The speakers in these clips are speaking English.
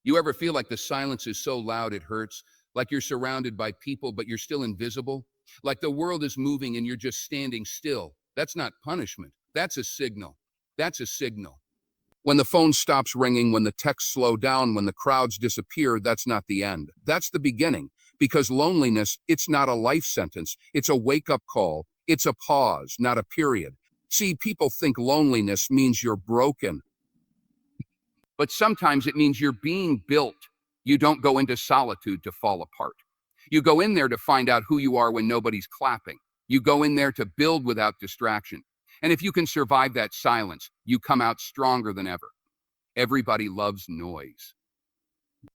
You ever feel like the silence is so loud it hurts? Like you're surrounded by people, but you're still invisible? Like the world is moving and you're just standing still? That's not punishment. That's a signal. That's a signal. When the phone stops ringing, when the texts slow down, when the crowds disappear, that's not the end. That's the beginning. Because loneliness, it's not a life sentence. It's a wake-up call. It's a pause, not a period. See, people think loneliness means you're broken, but sometimes it means you're being built. You don't go into solitude to fall apart. You go in there to find out who you are when nobody's clapping. You go in there to build without distraction. And if you can survive that silence, you come out stronger than ever. Everybody loves noise.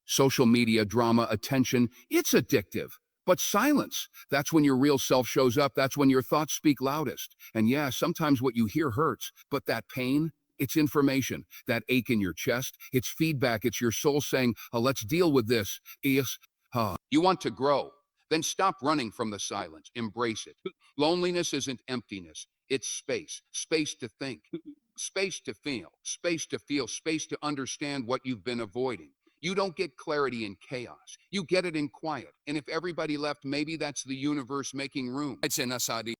Social media, drama, attention, it's addictive. But silence, that's when your real self shows up. That's when your thoughts speak loudest. And yeah, sometimes what you hear hurts, but that pain, it's information. That ache in your chest, it's feedback. It's your soul saying, let's deal with this. Yes. You want to grow? Then stop running from the silence. Embrace it. Loneliness isn't emptiness. It's space. Space to think. Space to feel. Space to feel. Space to understand what you've been avoiding. You don't get clarity in chaos. You get it in quiet. And if everybody left, maybe that's the universe making room.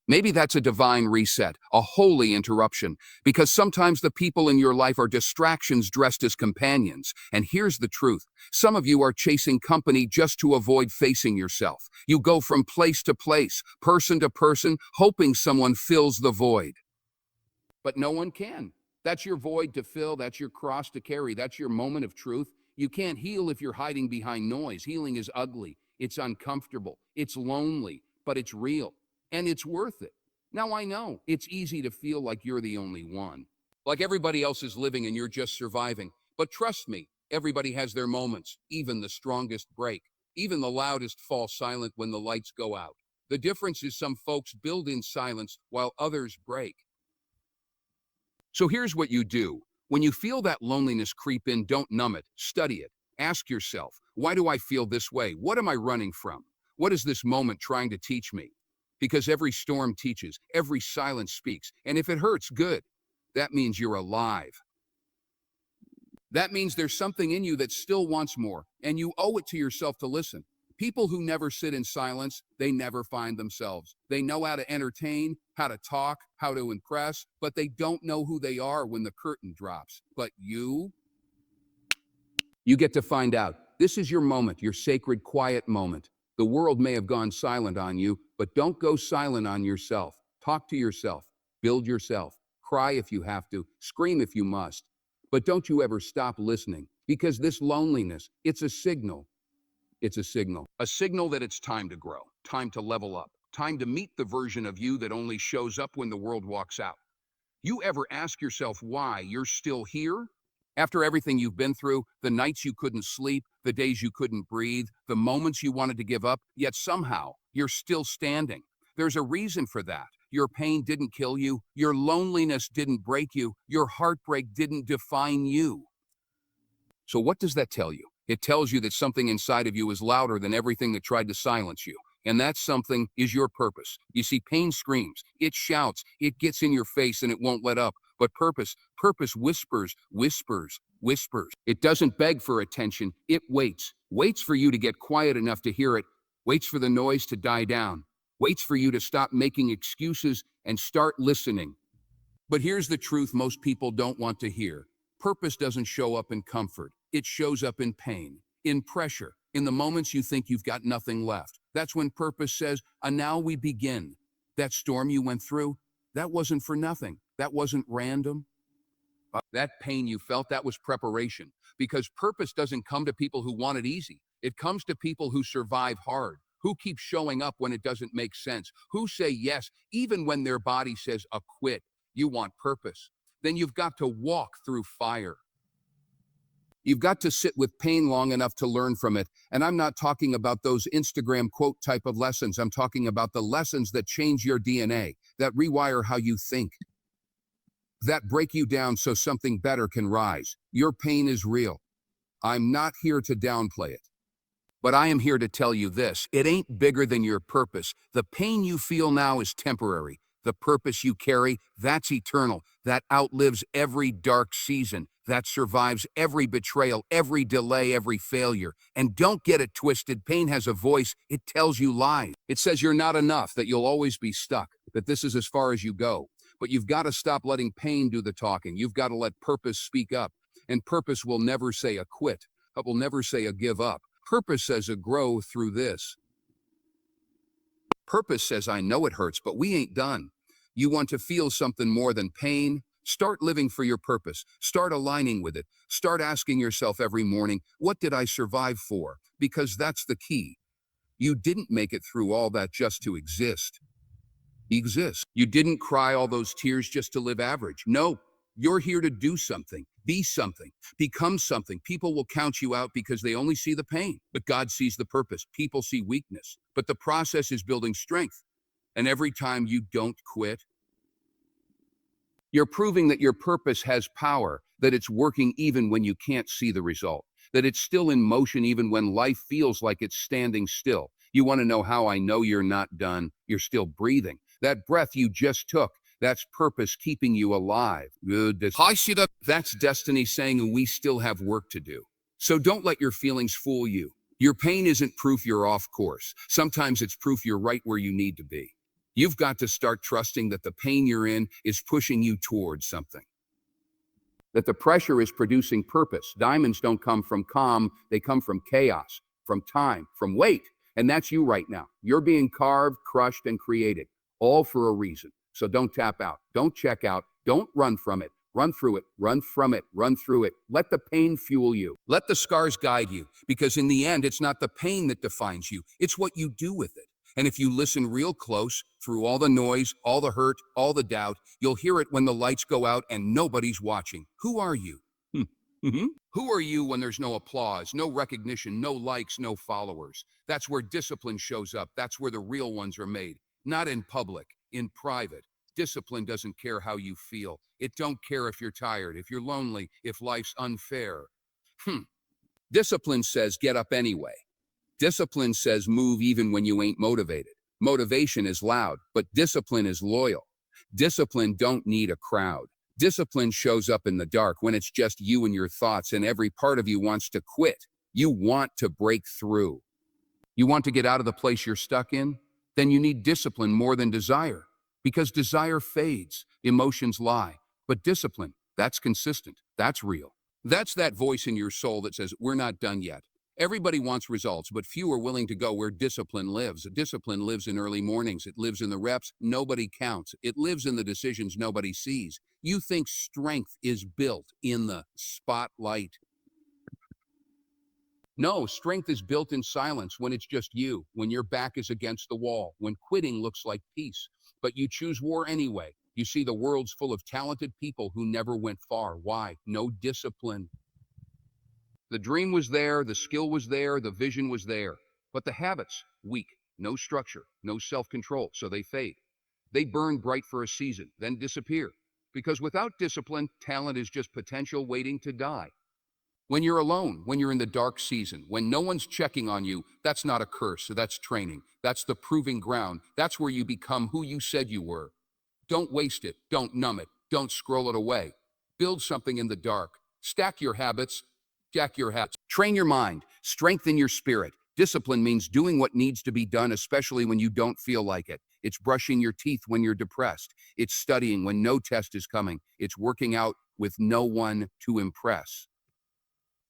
Maybe that's a divine reset, a holy interruption, because sometimes the people in your life are distractions dressed as companions. And here's the truth. Some of you are chasing company just to avoid facing yourself. You go from place to place, person to person, hoping someone fills the void. But no one can. That's your void to fill. That's your cross to carry. That's your moment of truth. You can't heal if you're hiding behind noise. Healing is ugly. It's uncomfortable. It's lonely, but it's real. And it's worth it. Now I know it's easy to feel like you're the only one. Like everybody else is living and you're just surviving. But trust me, everybody has their moments. Even the strongest break. Even the loudest fall silent when the lights go out. The difference is some folks build in silence while others break. So here's what you do. When you feel that loneliness creep in, don't numb it. Study it. Ask yourself, why do I feel this way? What am I running from? What is this moment trying to teach me? Because every storm teaches, every silence speaks. And if it hurts, good. That means you're alive. That means there's something in you that still wants more, and you owe it to yourself to listen. People who never sit in silence, they never find themselves. They know how to entertain, how to talk, how to impress, but they don't know who they are when the curtain drops. But you get to find out. This is your moment, your sacred, quiet moment. The world may have gone silent on you, but don't go silent on yourself. Talk to yourself, build yourself, cry if you have to, scream if you must. But don't you ever stop listening, because this loneliness, it's a signal. It's a signal that it's time to grow, time to level up, time to meet the version of you that only shows up when the world walks out. You ever ask yourself why you're still here? After everything you've been through, the nights you couldn't sleep, the days you couldn't breathe, the moments you wanted to give up, yet somehow you're still standing. There's a reason for that. Your pain didn't kill you, your loneliness didn't break you, your heartbreak didn't define you. So what does that tell you? It tells you that something inside of you is louder than everything that tried to silence you. And that something is your purpose. You see, pain screams, it shouts, it gets in your face and it won't let up. But purpose whispers, whispers, whispers. It doesn't beg for attention, it waits for you to get quiet enough to hear it, waits for the noise to die down, waits for you to stop making excuses and start listening. But here's the truth most people don't want to hear. Purpose doesn't show up in comfort. It shows up in pain, in pressure, in the moments you think you've got nothing left. That's when purpose says, now we begin. That storm you went through, that wasn't for nothing. That wasn't random. That pain you felt, that was preparation. Because purpose doesn't come to people who want it easy. It comes to people who survive hard, who keep showing up when it doesn't make sense, who say yes, even when their body says quit. You want purpose. Then you've got to walk through fire. You've got to sit with pain long enough to learn from it. And I'm not talking about those Instagram quote type of lessons. I'm talking about the lessons that change your DNA, that rewire how you think, that break you down so something better can rise. Your pain is real. I'm not here to downplay it. But I am here to tell you this. It ain't bigger than your purpose. The pain you feel now is temporary. The purpose you carry, that's eternal. That outlives every dark season. that survives every betrayal, every delay, every failure. And don't get it twisted. Pain has a voice. It tells you lies. It says you're not enough, that you'll always be stuck, that this is as far as you go. But you've got to stop letting pain do the talking. You've got to let purpose speak up. And purpose will never say a quit. It will never say a give up. Purpose says a grow through this. Purpose says, I know it hurts, but we ain't done. You want to feel something more than pain? Start living for your purpose. Start aligning with it. Start asking yourself every morning, what did I survive for? Because that's the key. You didn't make it through all that just to exist. Exist. You didn't cry all those tears just to live average. No, you're here to do something, be something, become something. People will count you out because they only see the pain, but God sees the purpose. People see weakness, but the process is building strength. And every time you don't quit, you're proving that your purpose has power, that it's working even when you can't see the result, that it's still in motion even when life feels like it's standing still. You want to know how I know you're not done? You're still breathing. That breath you just took, that's purpose keeping you alive. That's destiny saying we still have work to do. So don't let your feelings fool you. Your pain isn't proof you're off course. Sometimes it's proof you're right where you need to be. You've got to start trusting that the pain you're in is pushing you towards something. That the pressure is producing purpose. Diamonds don't come from calm, they come from chaos, from time, from weight. And that's you right now. You're being carved, crushed, and created, all for a reason. So don't tap out, don't check out, don't run from it. Run through it, run from it, run through it. Let the pain fuel you. Let the scars guide you, because in the end, it's not the pain that defines you. It's what you do with it. And if you listen real close, through all the noise, all the hurt, all the doubt, you'll hear it when the lights go out and nobody's watching. Who are you? Who are you when there's no applause, no recognition, no likes, no followers? That's where discipline shows up. That's where the real ones are made. Not in public, in private. Discipline doesn't care how you feel. It don't care if you're tired, if you're lonely, if life's unfair. Discipline says get up anyway. Discipline says move even when you ain't motivated. Motivation is loud, but discipline is loyal. Discipline don't need a crowd. Discipline shows up in the dark when it's just you and your thoughts and every part of you wants to quit. You want to break through. You want to get out of the place you're stuck in? Then you need discipline more than desire. Because desire fades, emotions lie. But discipline, that's consistent, that's real. That's that voice in your soul that says, we're not done yet. Everybody wants results, but few are willing to go where discipline lives. Discipline lives in early mornings. It lives in the reps nobody counts. It lives in the decisions nobody sees. You think strength is built in the spotlight. No, strength is built in silence when it's just you, when your back is against the wall, when quitting looks like peace. But you choose war anyway. You see the world's full of talented people who never went far. Why? No discipline. The dream was there, the skill was there, the vision was there. But the habits, weak, no structure, no self-control, so they fade. They burn bright for a season, then disappear. Because without discipline, talent is just potential waiting to die. When you're alone, when you're in the dark season, when no one's checking on you, that's not a curse, that's training. That's the proving ground. That's where you become who you said you were. Don't waste it, don't numb it, don't scroll it away. Build something in the dark. Stack your habits, jack your hats. Train your mind, strengthen your spirit. Discipline means doing what needs to be done, especially when you don't feel like it. It's brushing your teeth when you're depressed. It's studying when no test is coming. It's working out with no one to impress.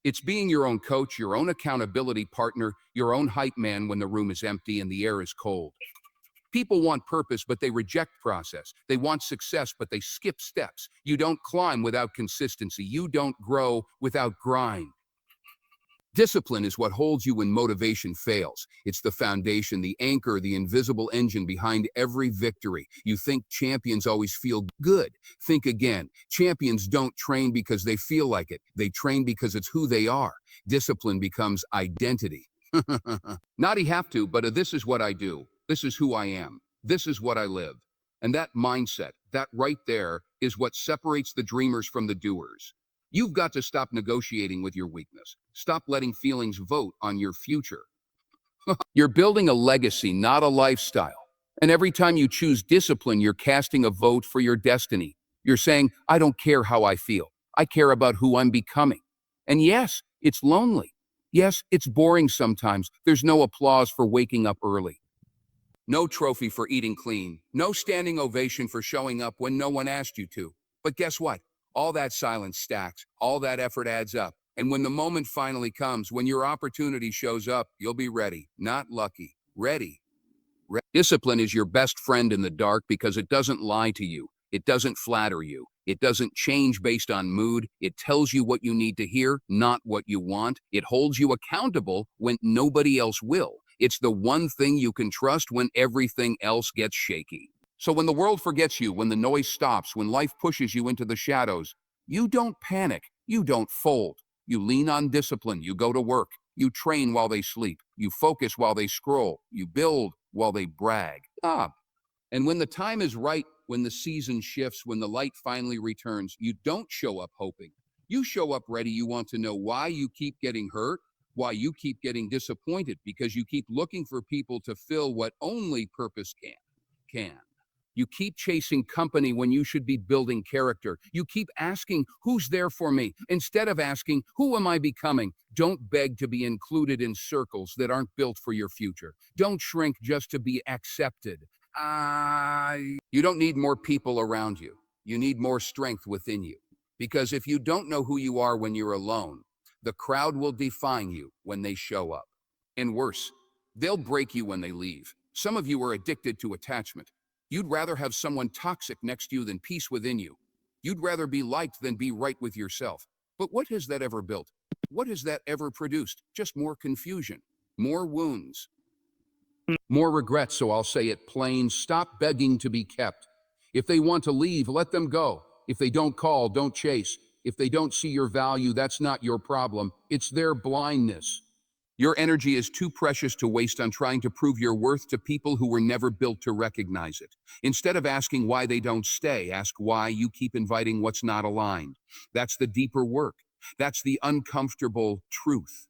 It's being your own coach, your own accountability partner, your own hype man when the room is empty and the air is cold. People want purpose, but they reject process. They want success, but they skip steps. You don't climb without consistency. You don't grow without grind. Discipline is what holds you when motivation fails. It's the foundation, the anchor, the invisible engine behind every victory. You think champions always feel good. Think again. Champions don't train because they feel like it. They train because it's who they are. Discipline becomes identity. Not you have to, but this is what I do. This is who I am. This is what I live. And that mindset, that right there, is what separates the dreamers from the doers. You've got to stop negotiating with your weakness. Stop letting feelings vote on your future. You're building a legacy, not a lifestyle. And every time you choose discipline, you're casting a vote for your destiny. You're saying, I don't care how I feel. I care about who I'm becoming. And yes, it's lonely. Yes, it's boring sometimes. There's no applause for waking up early. No trophy for eating clean. No standing ovation for showing up when no one asked you to. But guess what? All that silence stacks. All that effort adds up. And when the moment finally comes, when your opportunity shows up, you'll be ready. Not lucky. Ready. Discipline is your best friend in the dark because it doesn't lie to you. It doesn't flatter you. It doesn't change based on mood. It tells you what you need to hear, not what you want. It holds you accountable when nobody else will. It's the one thing you can trust when everything else gets shaky. So when the world forgets you, when the noise stops, when life pushes you into the shadows, you don't panic. You don't fold. You lean on discipline. You go to work. You train while they sleep. You focus while they scroll. You build while they brag. And when the time is right, when the season shifts, when the light finally returns, you don't show up hoping. You show up ready. You want to know why you keep getting hurt, why you keep getting disappointed, because you keep looking for people to fill what only purpose can. You keep chasing company when you should be building character. You keep asking, who's there for me? Instead of asking, who am I becoming? Don't beg to be included in circles that aren't built for your future. Don't shrink just to be accepted. You don't need more people around you. You need more strength within you. Because if you don't know who you are when you're alone, the crowd will define you when they show up. And worse, they'll break you when they leave. Some of you are addicted to attachment. You'd rather have someone toxic next to you than peace within you. You'd rather be liked than be right with yourself. But what has that ever built? What has that ever produced? Just more confusion, more wounds, more regrets. So I'll say it plain: stop begging to be kept. If they want to leave, let them go. If they don't call, don't chase. If they don't see your value, that's not your problem. It's their blindness. Your energy is too precious to waste on trying to prove your worth to people who were never built to recognize it. Instead of asking why they don't stay, ask why you keep inviting what's not aligned. That's the deeper work. That's the uncomfortable truth.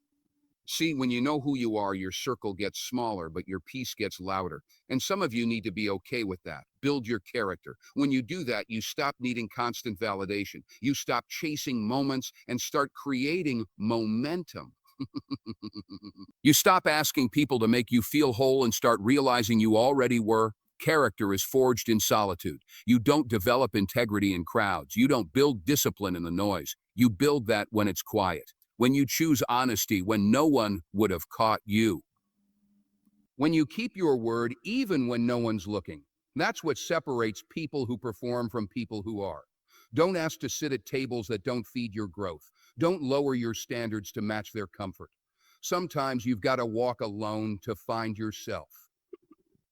See, when you know who you are, your circle gets smaller, but your peace gets louder. And some of you need to be okay with that. Build your character. When you do that, you stop needing constant validation. You stop chasing moments and start creating momentum. You stop asking people to make you feel whole and start realizing you already were. Character is forged in solitude. You don't develop integrity in crowds. You don't build discipline in the noise. You build that when it's quiet. When you choose honesty, when no one would have caught you. When you keep your word even when no one's looking. That's what separates people who perform from people who are. Don't ask to sit at tables that don't feed your growth. Don't lower your standards to match their comfort. Sometimes you've got to walk alone to find yourself.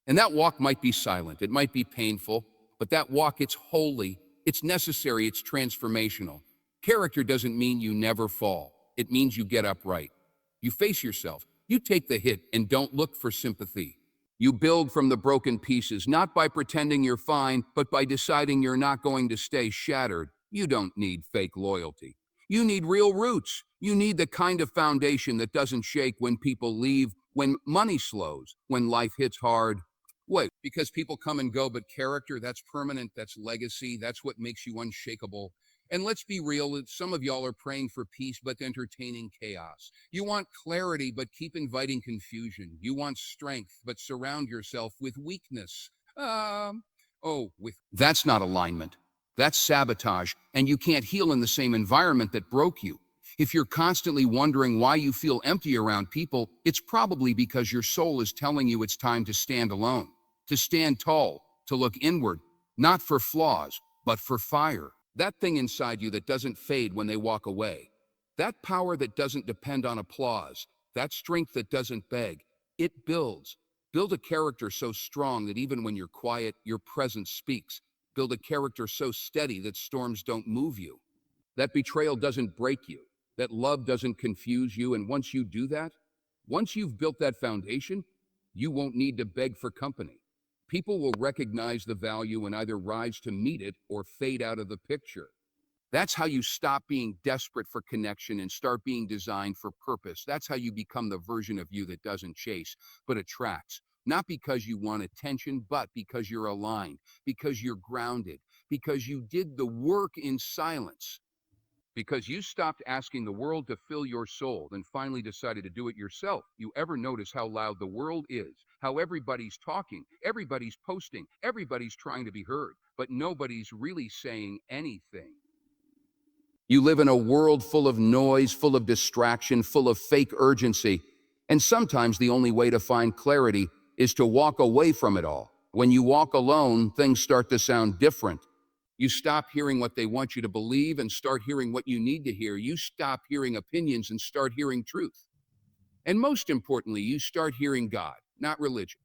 And that walk might be silent, it might be painful, but that walk, it's holy, it's necessary, it's transformational. Character doesn't mean you never fall. It means you get upright. You face yourself. You take the hit and don't look for sympathy. You build from the broken pieces, not by pretending you're fine, but by deciding you're not going to stay shattered. You don't need fake loyalty. You need real roots. You need the kind of foundation that doesn't shake when people leave, when money slows, when life hits hard. Wait, because people come and go, but character, that's permanent, that's legacy, that's what makes you unshakable. And let's be real, some of y'all are praying for peace, but entertaining chaos. You want clarity, but keep inviting confusion. You want strength, but surround yourself with weakness. That's not alignment. That's sabotage, and you can't heal in the same environment that broke you. If you're constantly wondering why you feel empty around people, it's probably because your soul is telling you it's time to stand alone, to stand tall, to look inward, not for flaws, but for fire. That thing inside you that doesn't fade when they walk away. That power that doesn't depend on applause. That strength that doesn't beg. It builds. Build a character so strong that even when you're quiet, your presence speaks. Build a character so steady that storms don't move you. That betrayal doesn't break you. That love doesn't confuse you. And once you do that, once you've built that foundation, you won't need to beg for company. People will recognize the value and either rise to meet it or fade out of the picture. That's how you stop being desperate for connection and start being designed for purpose. That's how you become the version of you that doesn't chase, but attracts. Not because you want attention, but because you're aligned, because you're grounded, because you did the work in silence. Because you stopped asking the world to fill your soul and finally decided to do it yourself. You ever notice how loud the world is? How everybody's talking, everybody's posting, everybody's trying to be heard, but nobody's really saying anything. You live in a world full of noise, full of distraction, full of fake urgency. And sometimes the only way to find clarity is to walk away from it all. When you walk alone, things start to sound different. You stop hearing what they want you to believe and start hearing what you need to hear. You stop hearing opinions and start hearing truth. And most importantly, you start hearing God, not religion,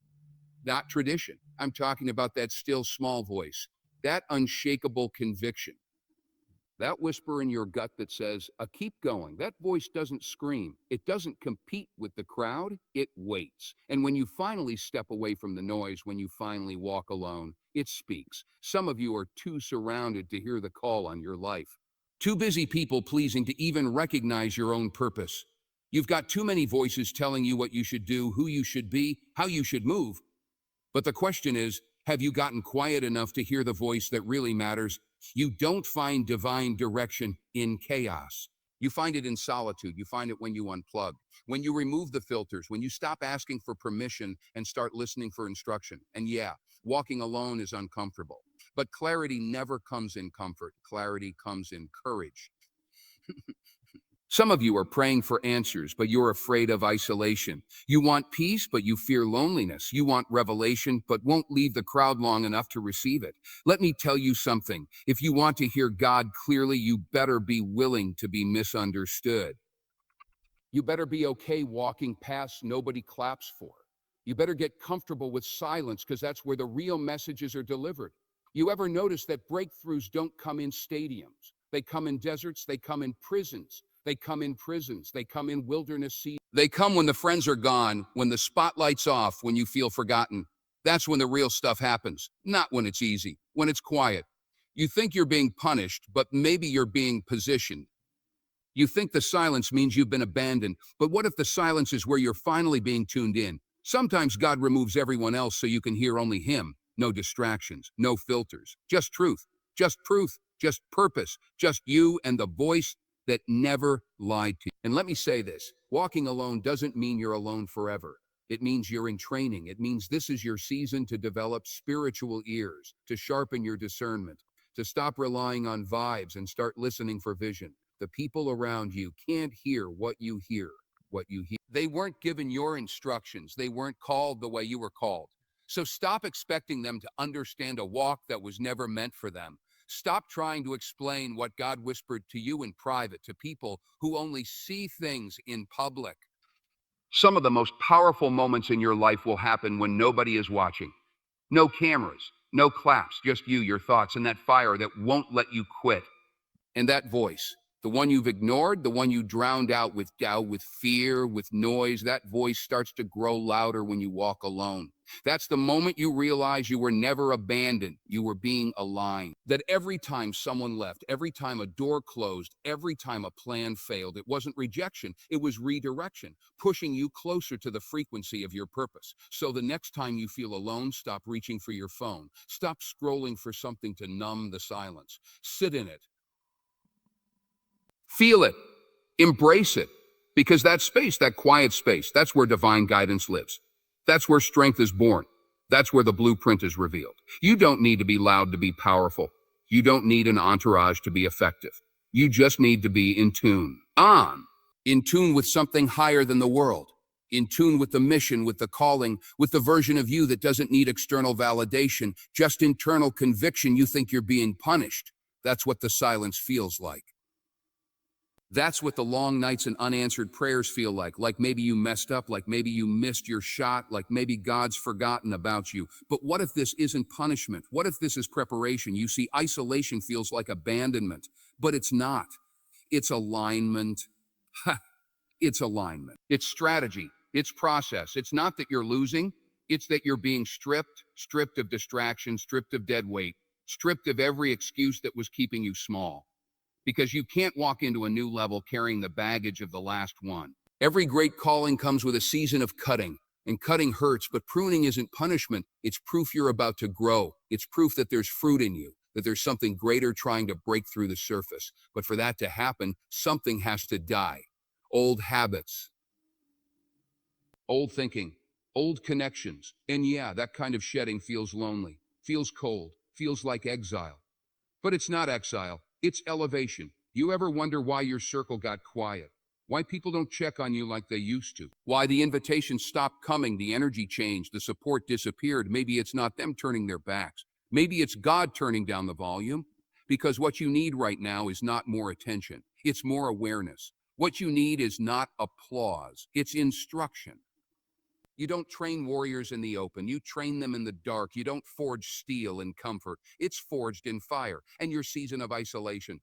not tradition. I'm talking about that still small voice, that unshakable conviction. That whisper in your gut that says, keep going. That voice doesn't scream. It doesn't compete with the crowd. It waits. And when you finally step away from the noise, when you finally walk alone, it speaks. Some of you are too surrounded to hear the call on your life. Too busy people pleasing to even recognize your own purpose. You've got too many voices telling you what you should do, who you should be, how you should move. But the question is, have you gotten quiet enough to hear the voice that really matters? You don't find divine direction in chaos. You find it in solitude. You find it when you unplug, when you remove the filters, when you stop asking for permission and start listening for instruction. And yeah, walking alone is uncomfortable. But clarity never comes in comfort. Clarity comes in courage. Some of you are praying for answers, but you're afraid of isolation. You want peace, but you fear loneliness. You want revelation, but won't leave the crowd long enough to receive it. Let me tell you something. If you want to hear God clearly, you better be willing to be misunderstood. You better be okay walking past nobody claps for. You better get comfortable with silence because that's where the real messages are delivered. You ever notice that breakthroughs don't come in stadiums? They come in deserts, they come in prisons. They come in prisons. They come in wilderness seasons. They come when the friends are gone, when the spotlight's off, when you feel forgotten. That's when the real stuff happens, not when it's easy, when it's quiet. You think you're being punished, but maybe you're being positioned. You think the silence means you've been abandoned, but what if the silence is where you're finally being tuned in? Sometimes God removes everyone else so you can hear only Him. No distractions, no filters, just truth, just truth, just purpose, just you and the voice that never lied to you. And let me say this, walking alone doesn't mean you're alone forever. It means you're in training. It means this is your season to develop spiritual ears, to sharpen your discernment, to stop relying on vibes and start listening for vision. The people around you can't hear what you hear, what you hear. They weren't given your instructions. They weren't called the way you were called. So stop expecting them to understand a walk that was never meant for them. Stop trying to explain what God whispered to you in private to people who only see things in public. Some of the most powerful moments in your life will happen when nobody is watching. No cameras, no claps, just you, your thoughts, and that fire that won't let you quit. And that voice, the one you've ignored, the one you drowned out with doubt, with fear, with noise, that voice starts to grow louder when you walk alone. That's the moment you realize you were never abandoned, you were being aligned. That every time someone left, every time a door closed, every time a plan failed, it wasn't rejection, it was redirection, pushing you closer to the frequency of your purpose. So the next time you feel alone, stop reaching for your phone. Stop scrolling for something to numb the silence. Sit in it. Feel it, embrace it, because that space, that quiet space, that's where divine guidance lives. That's where strength is born. That's where the blueprint is revealed. You don't need to be loud to be powerful. You don't need an entourage to be effective. You just need to be in tune with something higher than the world, in tune with the mission, with the calling, with the version of you that doesn't need external validation, just internal conviction you think you're being punished. That's what the silence feels like. That's what the long nights and unanswered prayers feel like maybe you messed up, like maybe you missed your shot, like maybe God's forgotten about you. But what if this isn't punishment? What if this is preparation? You see, isolation feels like abandonment, but it's not. It's alignment. Ha, it's alignment. It's strategy. It's process. It's not that you're losing. It's that you're being stripped of distraction, stripped of dead weight, stripped of every excuse that was keeping you small. Because you can't walk into a new level carrying the baggage of the last one. Every great calling comes with a season of cutting, and cutting hurts, but pruning isn't punishment. It's proof you're about to grow. It's proof that there's fruit in you, that there's something greater trying to break through the surface. But for that to happen, something has to die. Old habits, old thinking, old connections. And yeah, that kind of shedding feels lonely, feels cold, feels like exile. But it's not exile, it's elevation. You ever wonder why your circle got quiet? Why people don't check on you like they used to? Why the invitations stopped coming, the energy changed, the support disappeared? Maybe it's not them turning their backs. Maybe it's God turning down the volume. Because what you need right now is not more attention, it's more awareness. What you need is not applause, it's instruction. You don't train warriors in the open. You train them in the dark. You don't forge steel in comfort. It's forged in fire. And your season of isolation,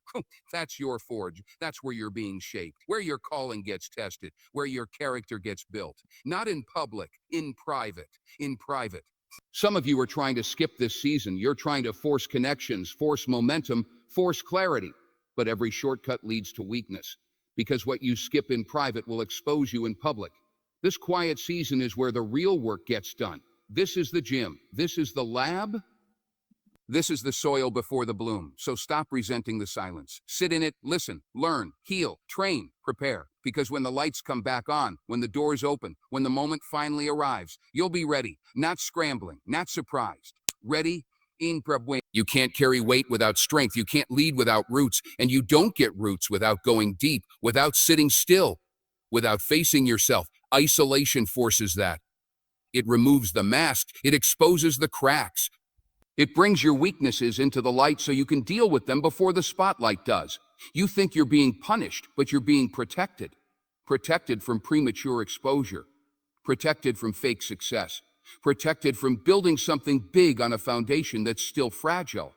that's your forge. That's where you're being shaped, where your calling gets tested, where your character gets built. Not in public, in private, in private. Some of you are trying to skip this season. You're trying to force connections, force momentum, force clarity. But every shortcut leads to weakness, because what you skip in private will expose you in public. This quiet season is where the real work gets done. This is the gym. This is the lab. This is the soil before the bloom. So stop resenting the silence. Sit in it, listen, learn, heal, train, prepare. Because when the lights come back on, when the doors open, when the moment finally arrives, you'll be ready, not scrambling, not surprised. Ready? You can't carry weight without strength. You can't lead without roots. And you don't get roots without going deep, without sitting still, without facing yourself. Isolation forces that. It removes the mask. It exposes the cracks. It brings your weaknesses into the light so you can deal with them before the spotlight does. You think you're being punished, but you're being protected. Protected from premature exposure. Protected from fake success. Protected from building something big on a foundation that's still fragile.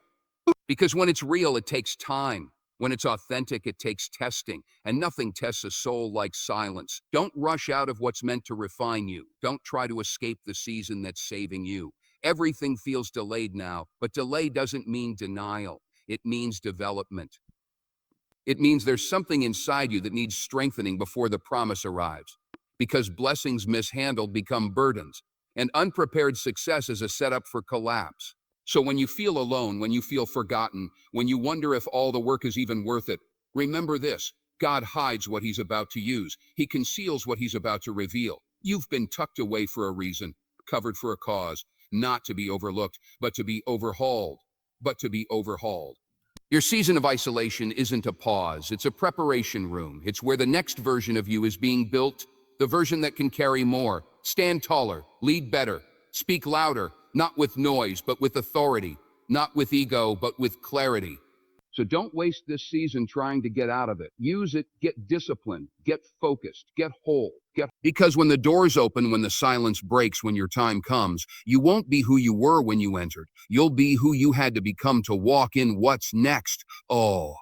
Because when it's real, it takes time. When it's authentic, it takes testing, and nothing tests a soul like silence. Don't rush out of what's meant to refine you. Don't try to escape the season that's saving you. Everything feels delayed now, but delay doesn't mean denial. It means development. It means there's something inside you that needs strengthening before the promise arrives. Because blessings mishandled become burdens, and unprepared success is a setup for collapse. So when you feel alone, when you feel forgotten, when you wonder if all the work is even worth it, remember this: God hides what he's about to use. He conceals what he's about to reveal. You've been tucked away for a reason, covered for a cause, not to be overlooked, but to be overhauled. Your season of isolation isn't a pause, it's a preparation room. It's where the next version of you is being built, the version that can carry more, stand taller, lead better, speak louder, not with noise, but with authority, not with ego, but with clarity. So don't waste this season trying to get out of it. Use it, get disciplined, get focused, get whole. Because when the doors open, when the silence breaks, when your time comes, you won't be who you were when you entered. You'll be who you had to become to walk in what's next. Oh.